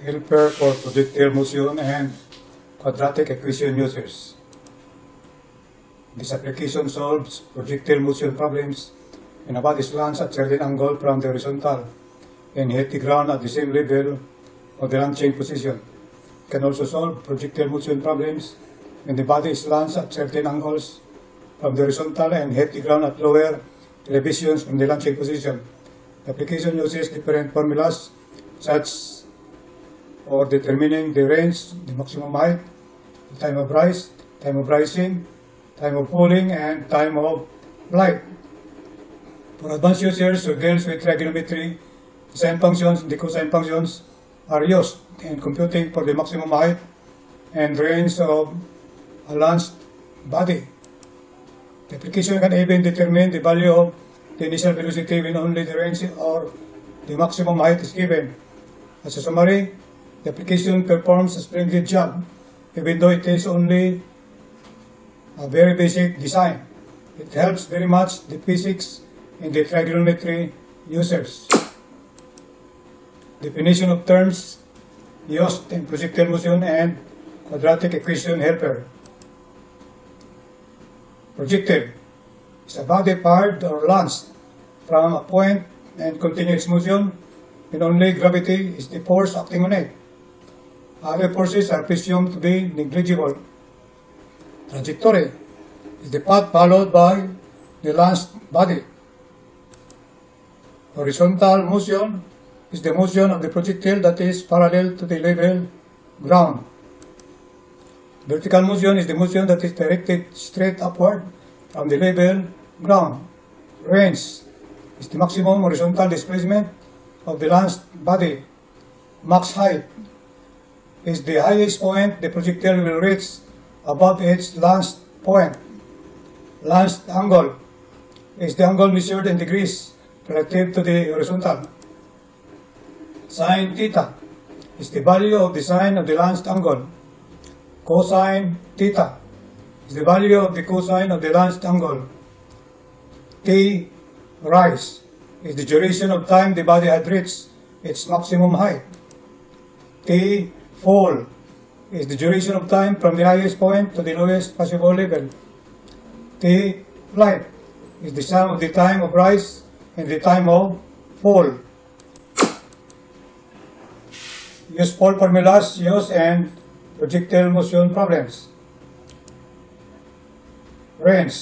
helper for projectile motion and quadratic equation users. This application solves projectile motion problems when a body slants at certain angle from the horizontal and hit the ground at the same level of the launching position. It can also solve projectile motion problems when the body slants at certain angles from the horizontal and hit the ground at lower elevations from the launching position. The application uses different formulas such for determining the range, the maximum height, the time of rise, time of rising, time of falling, and time of flight. For advanced users who deals with trigonometry, the sine functions and the cosine functions are used in computing for the maximum height and range of a launched body. The application can even determine the value of the initial velocity when only the range or the maximum height is given. As a summary, the application performs a splendid job, even though it is only a very basic design. It helps very much the physics and the trigonometry users. Definition of terms used in projectile motion and quadratic equation helper. Projectile is a body fired or launched from a point and continuous motion when only gravity is the force acting on it. Other forces are presumed to be negligible. Trajectory is the path followed by the launched body. Horizontal motion is the motion of the projectile that is parallel to the level ground. Vertical motion is the motion that is directed straight upward from the level ground. Range is the maximum horizontal displacement of the launched body. Max height is the highest point the projectile will reach above its launched point. Launched angle is the angle measured in degrees relative to the horizontal. Sine theta is the value of the sine of the launched angle. Cosine theta is the value of the cosine of the launched angle. T rise is the duration of time the body had reached its maximum height. T fall is the duration of time from the highest point to the lowest possible level. T flight is the sum of the time of rise and the time of fall. Useful formulas used in projectile motion problems. Range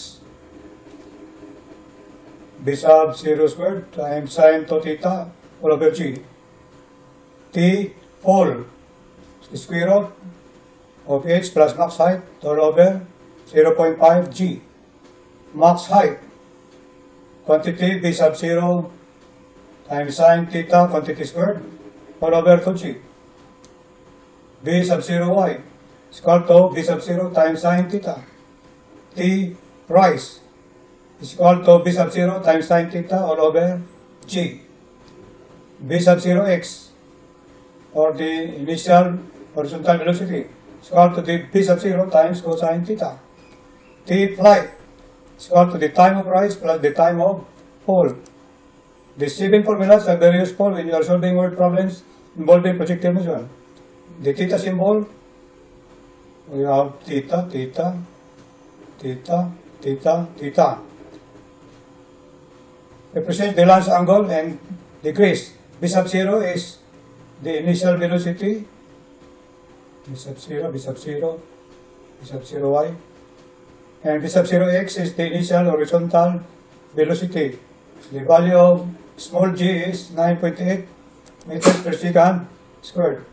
b sub 0 squared times sine 2 theta all over g. T fall is the square root of h plus max height all over 0.5 g. Max height quantity b sub 0 times sine theta quantity squared all over 2g. B sub 0 y is equal to b sub 0 times sine theta. T rise is equal to b sub 0 times sine theta all over g. B sub 0 x, or the initial horizontal velocity, is equal to the b sub 0 times cosine theta. T flight is equal to the time of rise plus the time of fall. These 7 formulas are very useful when you are solving word problems involving projectile motion. The theta symbol, we have theta, theta, theta, theta, theta. Represent the launch angle and degrees. B sub 0 is the initial velocity. B sub 0, B sub 0, B sub 0 y. And B sub 0 x is the initial horizontal velocity. The value of small g is 9.8 meters per second squared.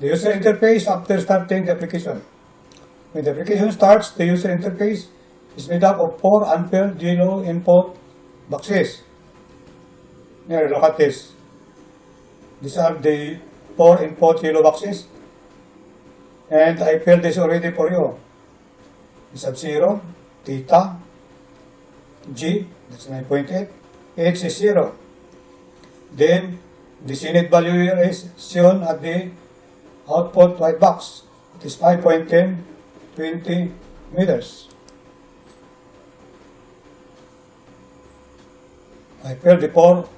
The user interface after starting the application. When the application starts, the user interface is made up of 4 unfilled yellow input boxes. Here, look at this. These are the 4 input yellow boxes. And I filled this already for you. B sub 0, theta, g, that's 9.8, h is 0. Then, the zenith value here is shown at the output white box. It is 5.10, 20 meters. I filled the 4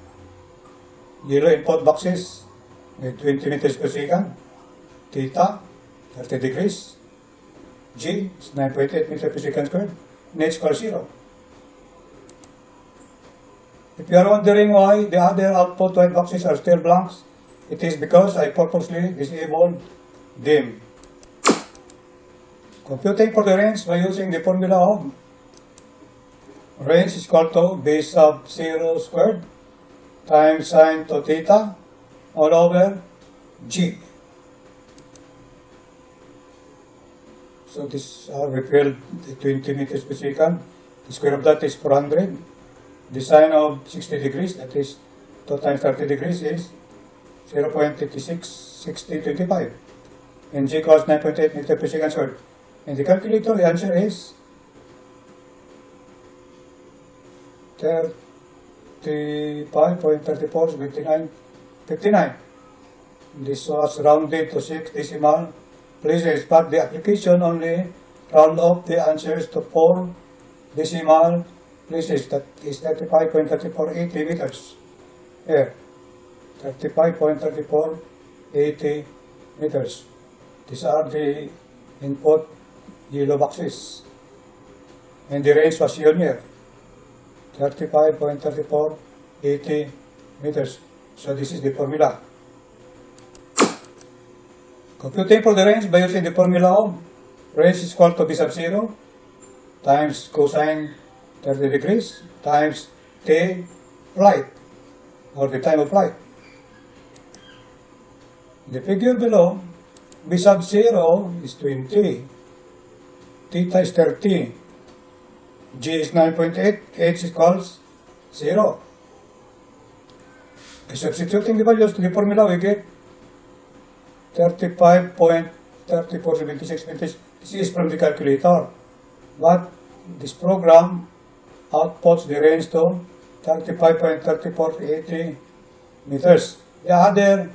yellow input boxes with 20 meters per second. Theta, 30 degrees. G is 9.8 meters per second squared. And H equals 0. If you are wondering why the other output white boxes are still blanks, it is because I purposely disabled them. Computing for the range by using the formula of range is equal to base of 0 squared times sine to theta all over G. So this we filled the 20 meters per second. The square of that is 400. The sine of 60 degrees, that is 2 times 30 degrees, is 0.566025. And G equals 9.8 meters per second squared. In the calculator, the answer is 35.3459. This was rounded to 6 decimal places, but the application only round up the answers to 4 decimal places. That is 35.3480 meters. Here, 35.3480 meters. These are the input yellow boxes. And the range was shown here, 35.3480 meters. So this is the formula. Computing for the range by using the formula of range is equal to b sub 0 times cosine 30 degrees times t flight, or the time of flight. The figure below, b sub 0 is 20, theta is 30, g is 9.8, h equals 0. By substituting the values to the formula, we get 35.3476 meters. This is from the calculator, but this program outputs the range to 35.3480 meters. The other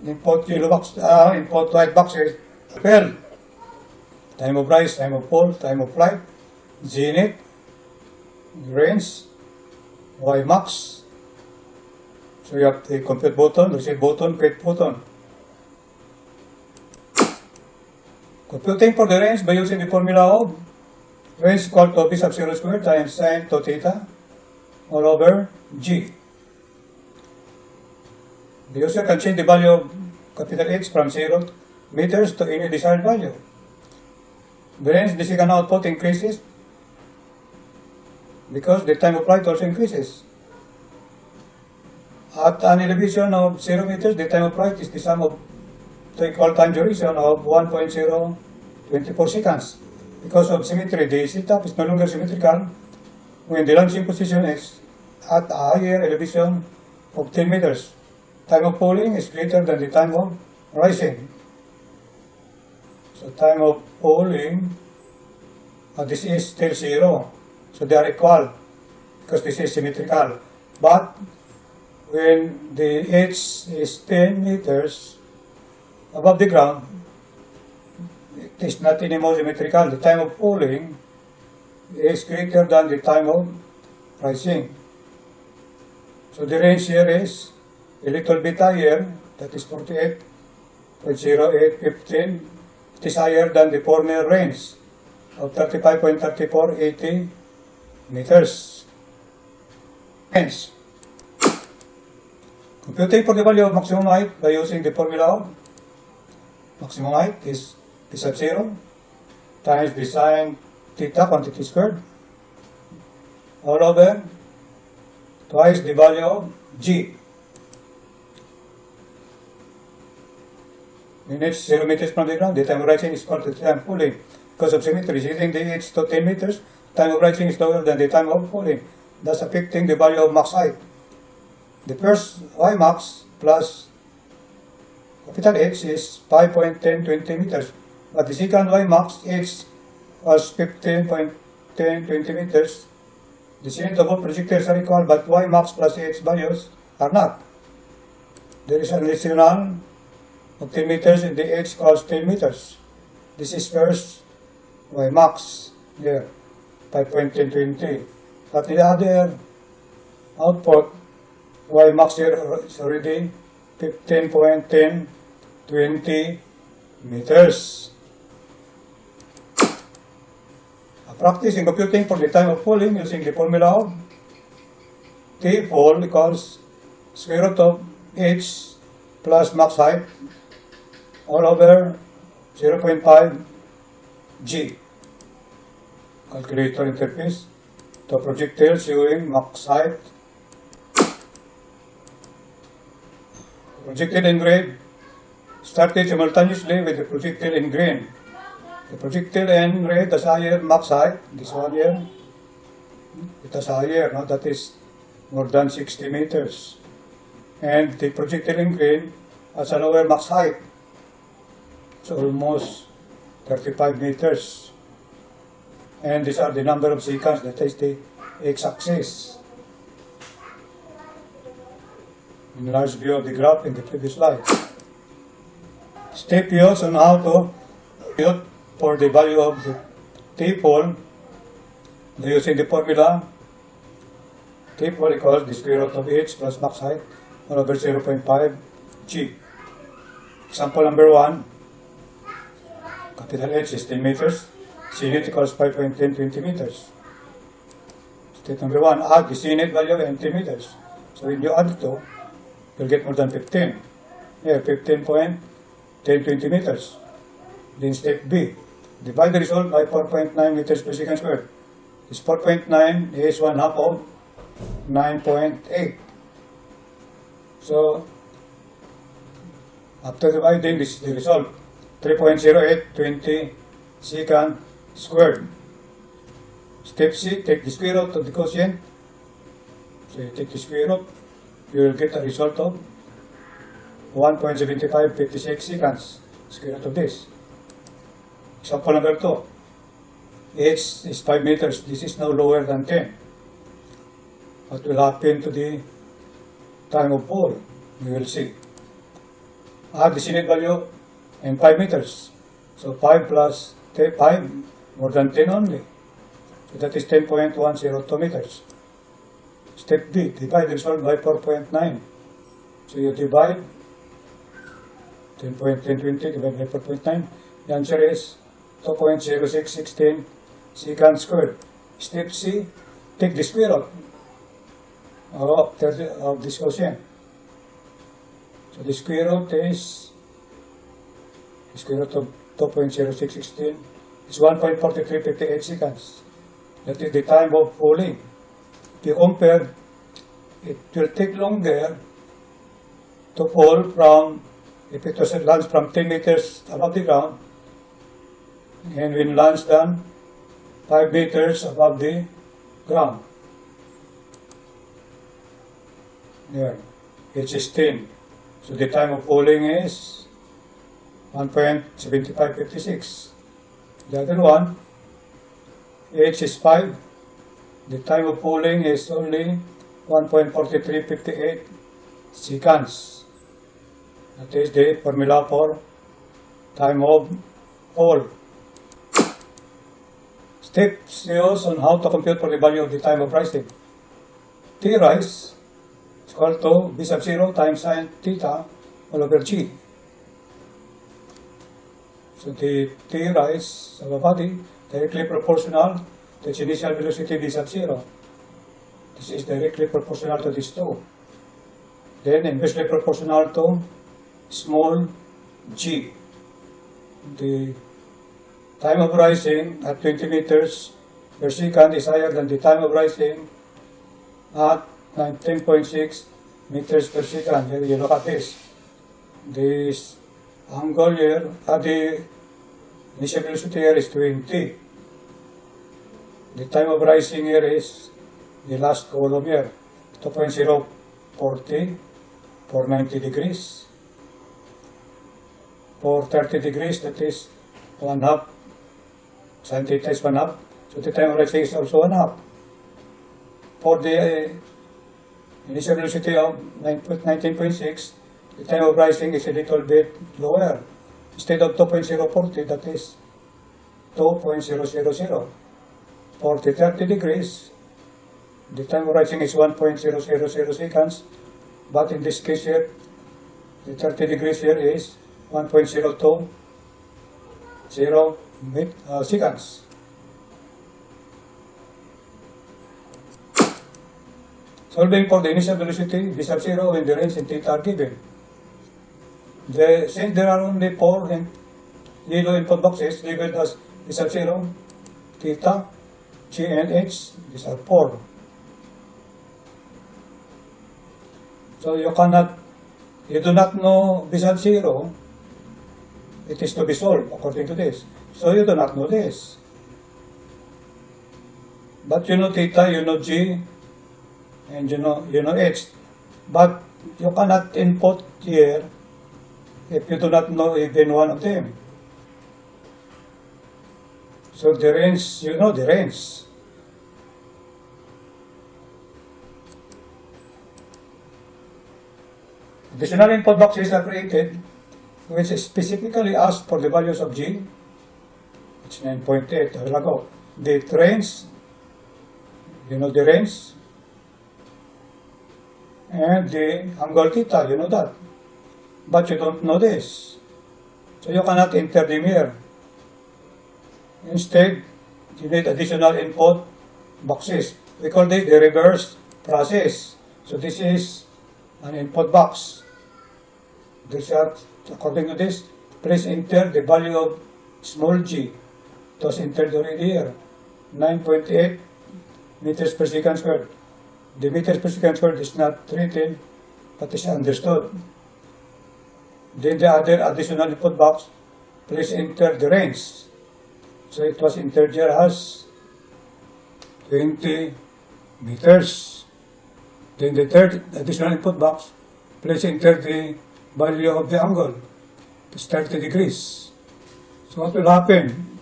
input input white boxes well, time of rise, time of fall, time of flight, zenith, range, y max. So you have the compute button, receive button, create button. Computing for the range by using the formula of range equal to b sub 0 squared times sine to theta all over g. The user can change the value of capital H from 0 meters to any desired value. The range, the second output increases because the time of flight also increases. At an elevation of 0 meters, the time of flight is the sum of the equal time duration of 1.024 seconds. Because of symmetry, the setup is no longer symmetrical when the launching position is at a higher elevation of 10 meters. Time of falling is greater than the time of rising. So time of falling, this is still 0. So they are equal because this is symmetrical. But when the h is 10 meters above the ground, it is not anymore symmetrical. The time of falling is greater than the time of rising. So the range here is a little bit higher, that is 48.0815. It is higher than the former range of 35.3480 meters. Hence, computing for the value of maximum height by using the formula of maximum height is b sub 0 times the sine theta quantity squared all over twice the value of g. When h 0 meters from the ground, the time of rising is equal to the time of falling. Because of symmetry, hitting the h to 10 meters, time of rising is lower than the time of falling, thus affecting the value of max height. The first y max plus capital H is 5.1020 meters, but the second y max h was 15.1020 meters. The zenith of all projectiles are equal, but y max plus h values are not. There is an additional of 10 meters and the h equals 10 meters. This is first y max here, 5.1020. But the other output, y max here is already 15.1020 meters. A practice in computing for the time of falling using the formula of T fall equals square root of h plus max height all over 0.5 g. Calculator interface to projectile showing max height. Projectile in grade started simultaneously with the projectile in green. The projectile in red has higher max height, this one here, it has higher, no? That is more than 60 meters. And the projectile in green has a lower max height, so almost 35 meters. And these are the number of seconds, that is the x-axis. Enlarged view of the graph in the previous slide. Step use on how to compute for the value of the T-fall using the formula T-fall equals the square root of h plus max height all over 0.5 g. Example number 1, capital H is 10 meters, CNet equals 5.1020 meters. Step number 1, add the CNet value and 10 meters. So when you add the two, you'll get more than 15. Here, 15.1020 meters. Then step B, divide the result by 4.9 meters per second squared. This 4.9 is 1/2 of 9.8. So, after dividing, this is the result, 3.0820 second squared. Step C, take the square root of the quotient. So you take the square root, you will get a result of 1.7556 seconds, square root of this. Example number 2, h is 5 meters, this is no lower than 10. What will happen to the time of fall? We will see. Add the CNet value and 5 meters. So 5 plus 5, more than 10 only. So that is 10.102 meters. Step B, divide the result by 4.9. So you divide 10.1020 divided by 4.9. The answer is 2.0616 seconds squared. Step C, take the square root of this quotient. So the square root is, the square root of 2.0616 is 1.4358 seconds. That is the time of falling. If you compare, it will take longer to fall from, if it was launched from 10 meters above the ground, and when launched down 5 meters above the ground. There, it's 10. So the time of falling is 1.7556. The other one, h is 5. The time of falling is only 1.4358 seconds. That is the formula for time of fall. Steps used on how to compute for the value of the time of rising. T rise is equal to b sub 0 times sin theta all over g. So the T rise of a body directly proportional to its initial velocity b sub 0. This is directly proportional to this 2. Then inversely proportional to small g. The time of rising at 20 meters per second is higher than the time of rising at 19.6 meters per second. Here you look at this. This angle here, the initial velocity here is 20. The time of rising here is the last column here, 2.040 for 90 degrees. For 30 degrees, that is 1/2. Sin theta is 1/2. So the time of rising is also 1/2. For the initial velocity of 19.6, the time of rising is a little bit lower. Instead of 2.040, that is 2.000. For the 30 degrees, the time of rising is 1.000 seconds, but in this case here, The 30 degrees here is 1.020 seconds. Solving for the initial velocity v sub 0 when the range and theta are given. Since there are only 4 yellow input boxes labeled as v sub 0, theta, g, and h, these are 4. So you do not know v sub 0, it is to be solved according to this. So you do not know this. But you know theta, you know g, and you know h. But you cannot input here if you do not know even one of them. So the range, you know the range. Additional input boxes are created which specifically ask for the values of g, which 9.8 a while ago. The range, you know the range, and the angle theta, you know that. But you don't know this. So you cannot enter them here. Instead, you need additional input boxes. We call it the reverse process. So this is an input box. This are, according to this, please enter the value of small g. It was entered already here, 9.8 meters per second squared. The meters per second squared is not written, but is understood. Then the other additional input box, please enter the range. So it was entered here as 20 meters. Then the third additional input box, please enter the value of the angle, it's 30 degrees. So what will happen?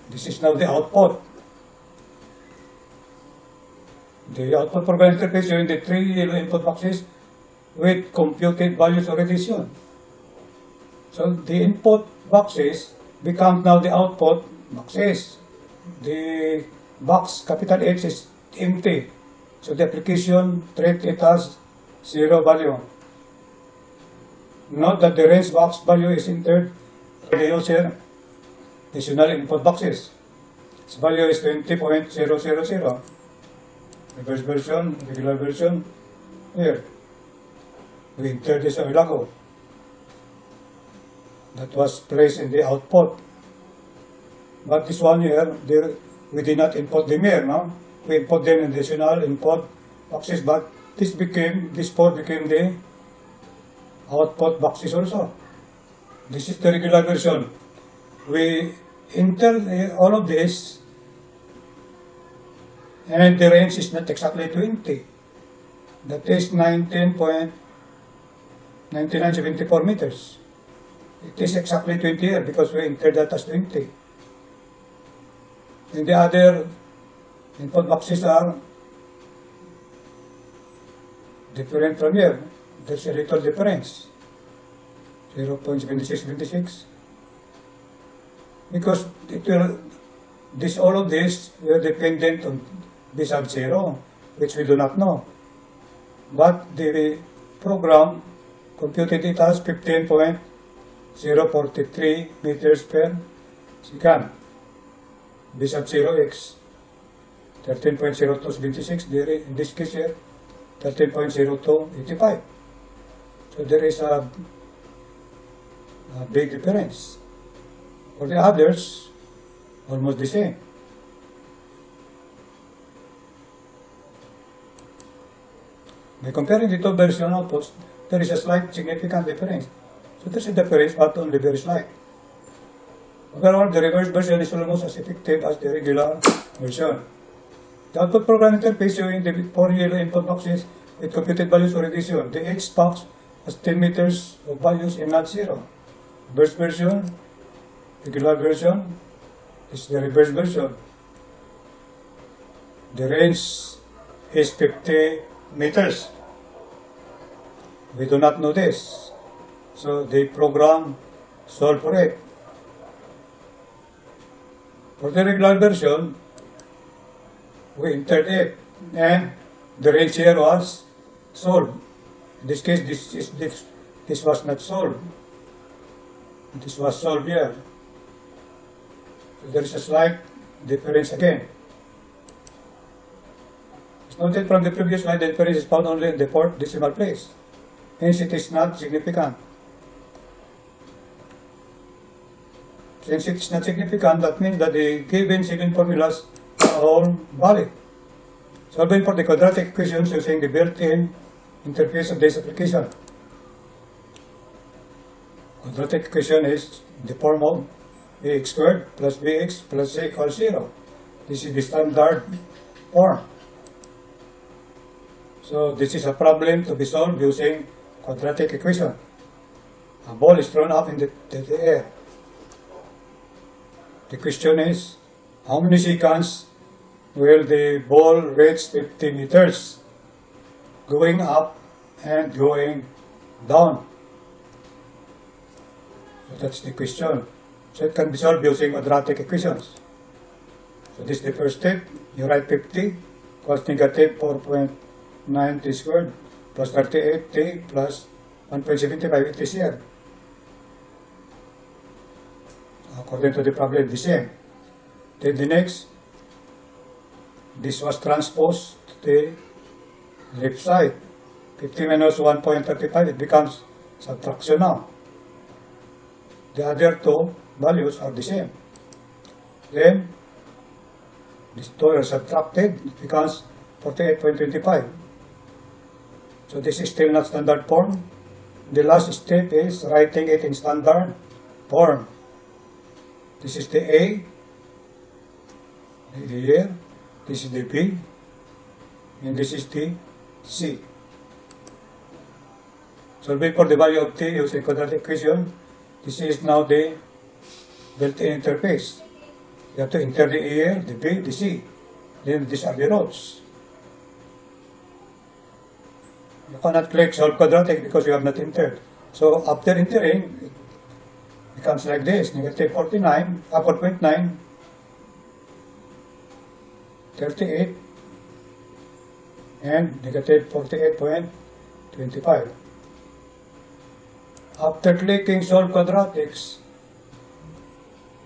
This is now the output. The output program interface showing the 3 yellow input boxes with computed values already shown. So the input boxes become now the output boxes. The box capital H is empty. So the application treats it as 0 value. Note that the range box value is entered by the user additional input boxes. Its value is 20.000. Reverse version, regular version, here. We entered this a while ago. That was placed in the output. But this one here, we did not input them here, no? We input them in additional input boxes, but this port became the output boxes also. This is the regular version. We enter all of this, and the range is not exactly 20. That is 19.9974 meters. It is exactly 20 here because we entered that as 20. And the other input boxes are different from here. There's a little difference, 0.7626. Because all of this were dependent on v sub 0, which we do not know. But the program computed it as 15.043 meters per second. V sub 0x 13.0276, in this case here 13.0285. So there is a big difference. For the others, almost the same. By comparing the two version outputs, there is a slight significant difference. So there is a difference, but only very slight. Overall, the reverse version is almost as effective as the regular version. The output program interface showing the 4 yellow input boxes with computed values already shown. The H box has 10 meters of values and not 0. Reverse version, regular version, this is the reverse version. The range is 50 meters. We do not know this. So the program solved for it. For the regular version, we entered it, and the range here was solved. In this case, this was not solved. This was solved here. So there is a slight difference again. It's noted from the previous slide that difference is found only in the fourth decimal place. Hence, it is not significant. Since it is not significant, that means that the given sign formulas are all valid. Solving for the quadratic equations using the built-in interface of this application. Quadratic equation is the form of ax squared plus bx plus c equals 0. This is the standard form. So this is a problem to be solved using quadratic equation. A ball is thrown up in the air. The question is, how many seconds will the ball reach 50 meters, going up and going down? So that's the question. So it can be solved using quadratic equations. So this is the first step. You write 50 equals negative 4.9 t squared plus 38 t plus 1.75 it is here. According to the problem, the same. Then the next, this was transposed to the left side. 50 minus 1.35, it becomes subtraction now. The other two values are the same. Then, these two are subtracted, it becomes 48.25. So this is still not standard form. The last step is writing it in standard form. This is the A here, this is the B, and this is the C. Solving for the value of t using quadratic equation, this is now the built-in interface. You have to enter the A here, the B, the C. Then these are the rows. You cannot click solve quadratic because you have not entered. So after entering, it becomes like this, negative 49, 4.9, 38, and negative 48.25. After clicking solve quadratics,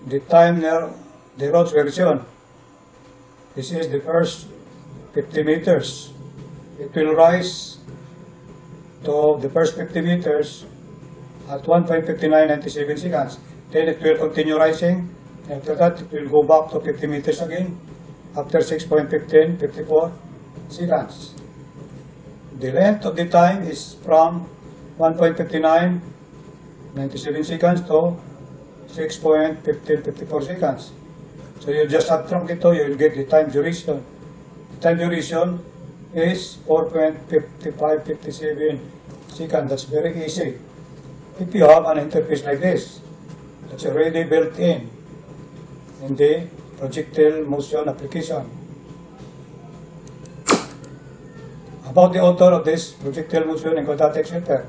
the time the rows were shown. This is the first 50 meters. It will rise to the first 50 meters at 1.5997 seconds. Then it will continue rising. After that, it will go back to 50 meters again after 6.54 seconds. The length of the time is from 1.5997 seconds to 6.1554 seconds. So you just subtract it, you will get the time duration. The time duration is 4.5557 seconds. That's very easy. If you have an interface like this, that's already built in the projectile motion application. About the author of this projectile motion in quadratic center.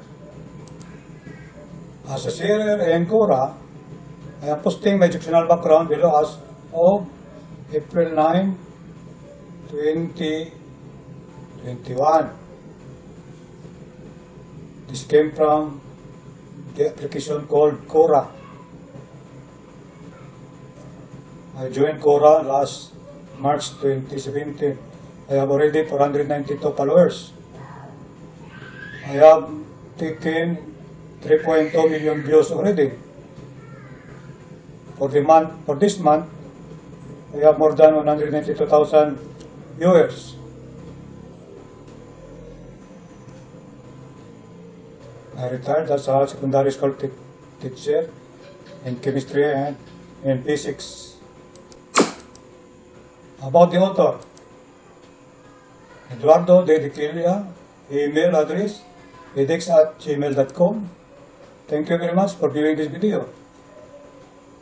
As a Scherer and Cora, I am posting my instructional background below as of April 9, 2021. This came from the application called Cora. I joined Cora last March 2017. I have already 492 followers. I have taken 3.2 million views already. For this month, I have more than 192,000 viewers. I retired as a secondary school teacher in chemistry and in physics. About the author, Eduardo de Diquilia, email address edx@gmail.com. Thank you very much for viewing this video.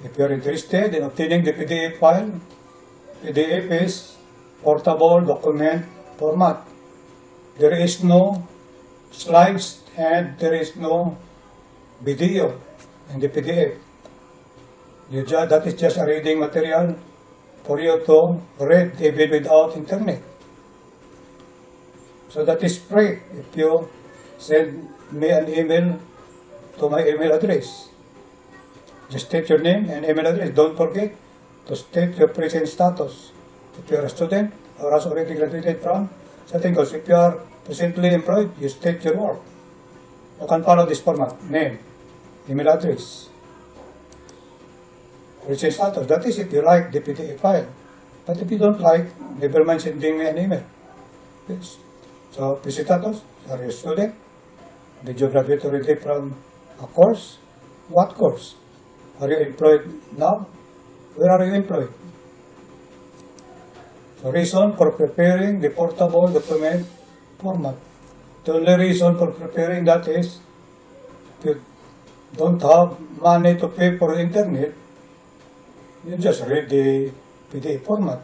If you are interested in obtaining the PDF file, PDF is portable document format. There is no slides and there is no video in the PDF. That is just a reading material for you to read even without internet. So that is free if you send me an email to my email address. Just state your name and email address. Don't forget to state your present status. If you are a student or has already graduated from certain course, if you are presently employed, you state your work. You can follow this format: name, email address, present status. That is if you like the PDF file. But if you don't like, never mind sending me an email. Yes. So, present status, are you a student? Did you graduate already from a course? What course? Are you employed now? Where are you employed? The reason for preparing the portable document format. The only reason for preparing that is if you don't have money to pay for the internet, you just read the PDF format.